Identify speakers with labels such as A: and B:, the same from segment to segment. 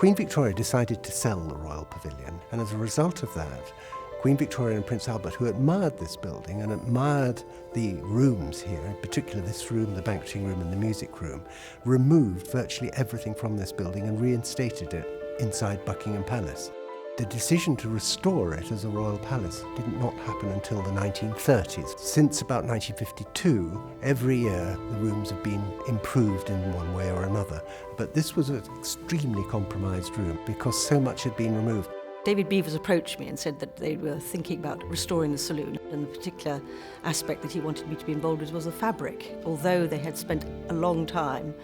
A: Queen Victoria decided to sell the Royal Pavilion, and as a result of that, Queen Victoria and Prince Albert, who admired this building and admired the rooms here, in particular this room, the banqueting room and the music room, removed virtually everything from this building and reinstated it inside Buckingham Palace. The decision to restore it as a royal palace did not happen until the 1930s. Since about 1952, every year the rooms have been improved in one way or another. But this was an extremely compromised room because so much had been removed.
B: David Beevers approached me and said that they were thinking about restoring the saloon, and the particular aspect that he wanted me to be involved with was the fabric. Although they had spent a long time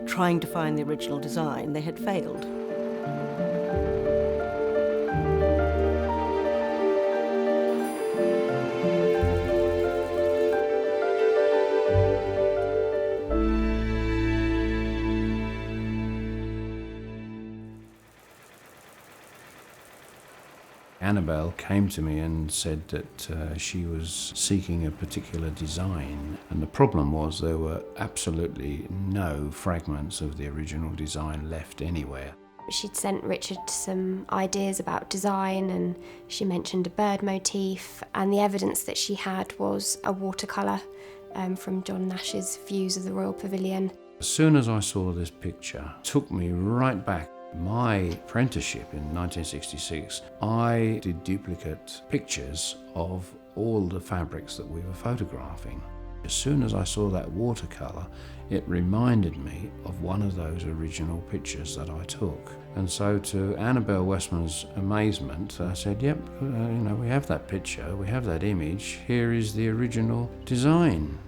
B: trying to find the original design, they had failed.
C: Annabel came to me and said that she was seeking a particular design, and the problem was there were absolutely no fragments of the original design left anywhere.
D: She'd sent Richard some ideas about design, and she mentioned a bird motif, and the evidence that she had was a watercolour from John Nash's views of the Royal Pavilion.
C: As soon as I saw this picture, it took me right back. My apprenticeship in 1966, I did duplicate pictures of all the fabrics that we were photographing. As soon as I saw that watercolour, it reminded me of one of those original pictures that I took. And so to Annabel Westman's amazement, I said, yep, we have that picture, we have that image, here is the original design.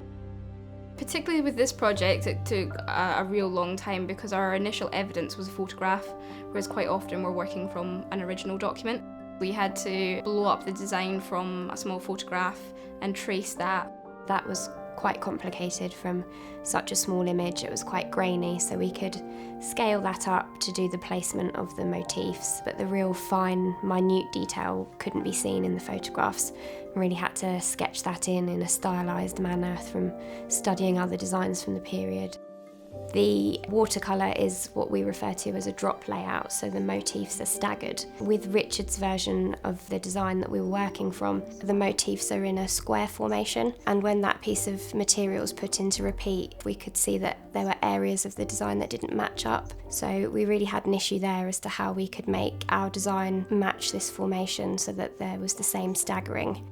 E: Particularly with this project, it took a real long time because our initial evidence was a photograph, whereas quite often we're working from an original document. We had to blow up the design from a small photograph and trace that.
D: That was quite complicated from such a small image. It was quite grainy, so we could scale that up to do the placement of the motifs, but the real fine, minute detail couldn't be seen in the photographs. I really had to sketch that in a stylised manner from studying other designs from the period. The watercolour is what we refer to as a drop layout, so the motifs are staggered. With Richard's version of the design that we were working from, the motifs are in a square formation, and when that piece of material was put into repeat, we could see that there were areas of the design that didn't match up. So we really had an issue there as to how we could make our design match this formation so that there was the same staggering.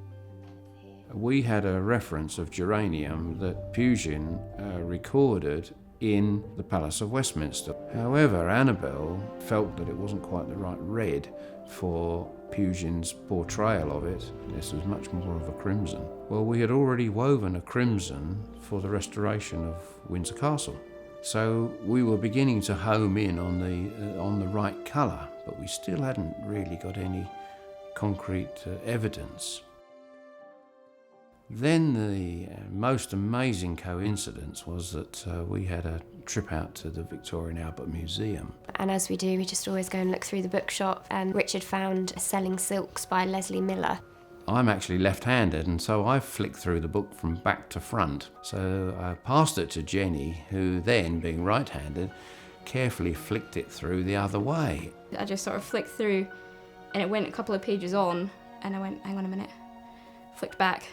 C: We had a reference of geranium that Pugin recorded in the Palace of Westminster. However, Annabel felt that it wasn't quite the right red for Pugin's portrayal of it. This was much more of a crimson. Well, we had already woven a crimson for the restoration of Windsor Castle. So we were beginning to home in on the right colour, but we still hadn't really got any concrete evidence. Then the most amazing coincidence was that we had a trip out to the Victoria and Albert Museum.
D: And as we do, we just always go and look through the bookshop, and Richard found Selling Silks by Leslie Miller.
C: I'm actually left-handed, and so I flicked through the book from back to front. So I passed it to Jenny, who then, being right-handed, carefully flicked it through the other way.
E: I just sort of flicked through, and it went a couple of pages on, and I went, hang on a minute, flicked back.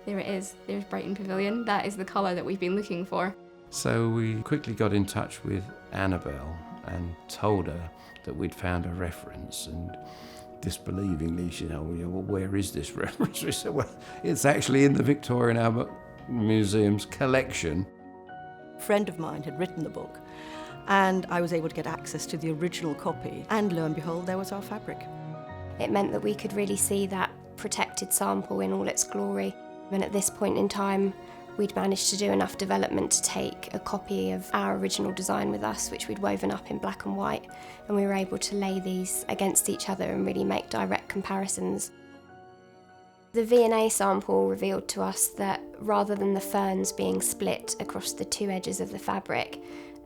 E: There it is, there's Brighton Pavilion. That is the colour that we've been looking for.
C: So we quickly got in touch with Annabel and told her that we'd found a reference, and disbelievingly she said, well, where is this reference? We said, well, it's actually in the Victoria and Albert Museum's collection.
B: A friend of mine had written the book, and I was able to get access to the original copy, and lo and behold, there was our fabric.
D: It meant that we could really see that protected sample in all its glory. And at this point in time, we'd managed to do enough development to take a copy of our original design with us, which we'd woven up in black and white, and we were able to lay these against each other and really make direct comparisons. The V&A sample revealed to us that rather than the ferns being split across the two edges of the fabric,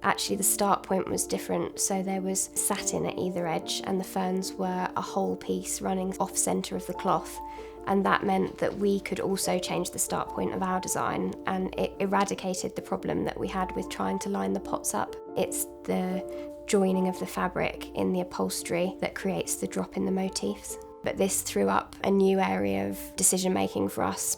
D: Actually, the start point was different, so there was satin at either edge and the ferns were a whole piece running off centre of the cloth, and that meant that we could also change the start point of our design, and it eradicated the problem that we had with trying to line the pots up. It's the joining of the fabric in the upholstery that creates the drop in the motifs. But this threw up a new area of decision making for us.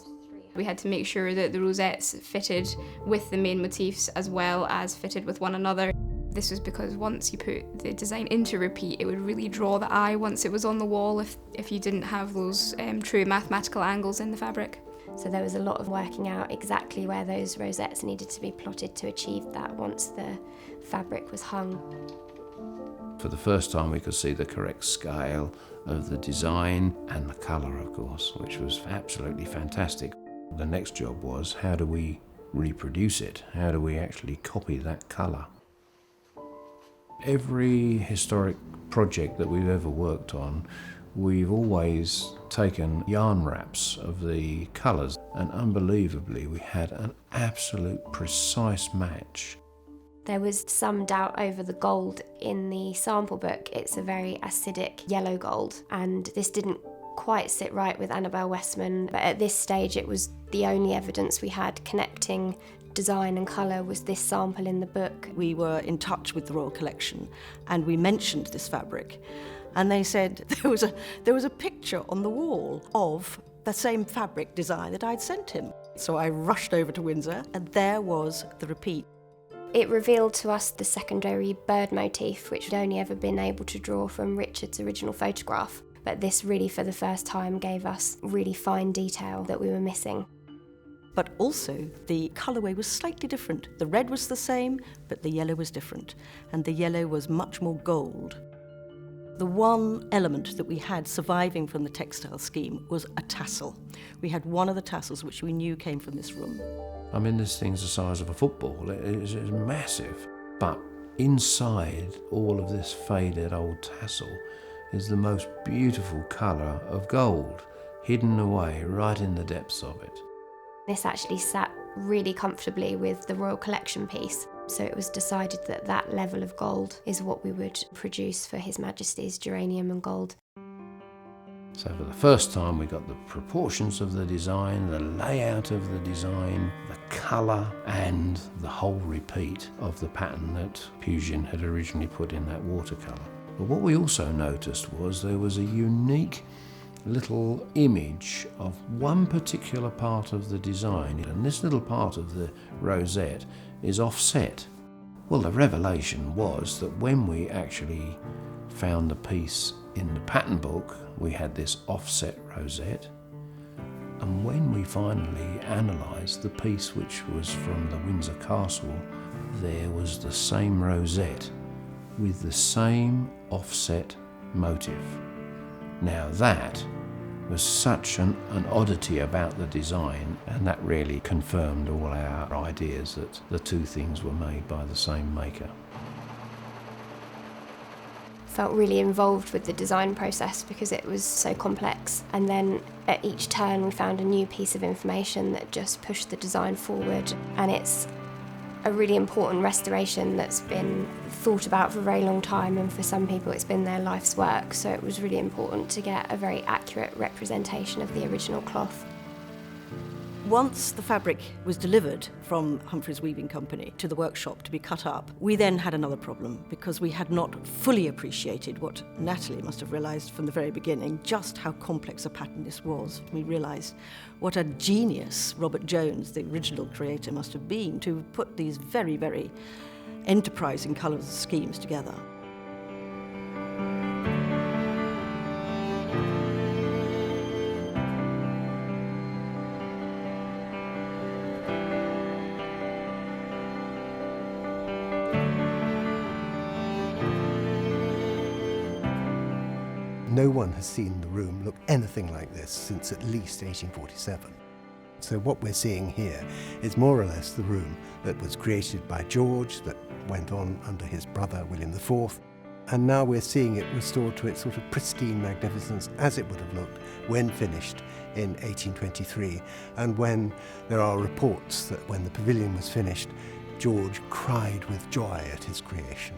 E: We had to make sure that the rosettes fitted with the main motifs as well as fitted with one another. This was because once you put the design into repeat, it would really draw the eye once it was on the wall if you didn't have those true mathematical angles in the fabric.
D: So there was a lot of working out exactly where those rosettes needed to be plotted to achieve that once the fabric was hung.
C: For the first time we could see the correct scale of the design and the colour, of course, which was absolutely fantastic. The next job was, how do we reproduce it? How do we actually copy that colour? Every historic project that we've ever worked on, we've always taken yarn wraps of the colours, and unbelievably we had an absolute precise match.
D: There was some doubt over the gold in the sample book. It's a very acidic yellow gold, and this didn't quite sit right with Annabel Westman, but at this stage it was the only evidence we had connecting design and colour was this sample in the book.
B: We were in touch with the Royal Collection and we mentioned this fabric, and they said there was a picture on the wall of the same fabric design that I'd sent him. So I rushed over to Windsor and there was the repeat.
D: It revealed to us the secondary bird motif, which we'd only ever been able to draw from Richard's original photograph. But this really, for the first time, gave us really fine detail that we were missing.
B: But also, the colourway was slightly different. The red was the same, but the yellow was different. And the yellow was much more gold. The one element that we had surviving from the textile scheme was a tassel. We had one of the tassels which we knew came from this room.
C: I mean, this thing's the size of a football. It's massive. But inside all of this faded old tassel is the most beautiful colour of gold, hidden away right in the depths of it.
D: This actually sat really comfortably with the Royal Collection piece, so it was decided that that level of gold is what we would produce for His Majesty's Geranium and Gold.
C: So for the first time we got the proportions of the design, the layout of the design, the colour and the whole repeat of the pattern that Pugin had originally put in that watercolour. But what we also noticed was there was a unique little image of one particular part of the design, and this little part of the rosette is offset. Well, the revelation was that when we actually found the piece in the pattern book, we had this offset rosette, and when we finally analysed the piece which was from the Windsor Castle, there was the same rosette with the same offset motif. Now that was such an oddity about the design, and that really confirmed all our ideas that the two things were made by the same maker.
D: Felt really involved with the design process because it was so complex, and then at each turn we found a new piece of information that just pushed the design forward, and it's a really important restoration that's been thought about for a very long time, and for some people it's been their life's work, so it was really important to get a very accurate representation of the original cloth.
B: Once the fabric was delivered from Humphries Weaving Company to the workshop to be cut up, we then had another problem because we had not fully appreciated what Natalie must have realised from the very beginning, just how complex a pattern this was. We realised what a genius Robert Jones, the original creator, must have been to put these very, very enterprising colours schemes together.
A: No one has seen the room look anything like this since at least 1847. So what we're seeing here is more or less the room that was created by George, that went on under his brother William IV, and now we're seeing it restored to its sort of pristine magnificence as it would have looked when finished in 1823, and when there are reports that when the pavilion was finished, George cried with joy at his creation.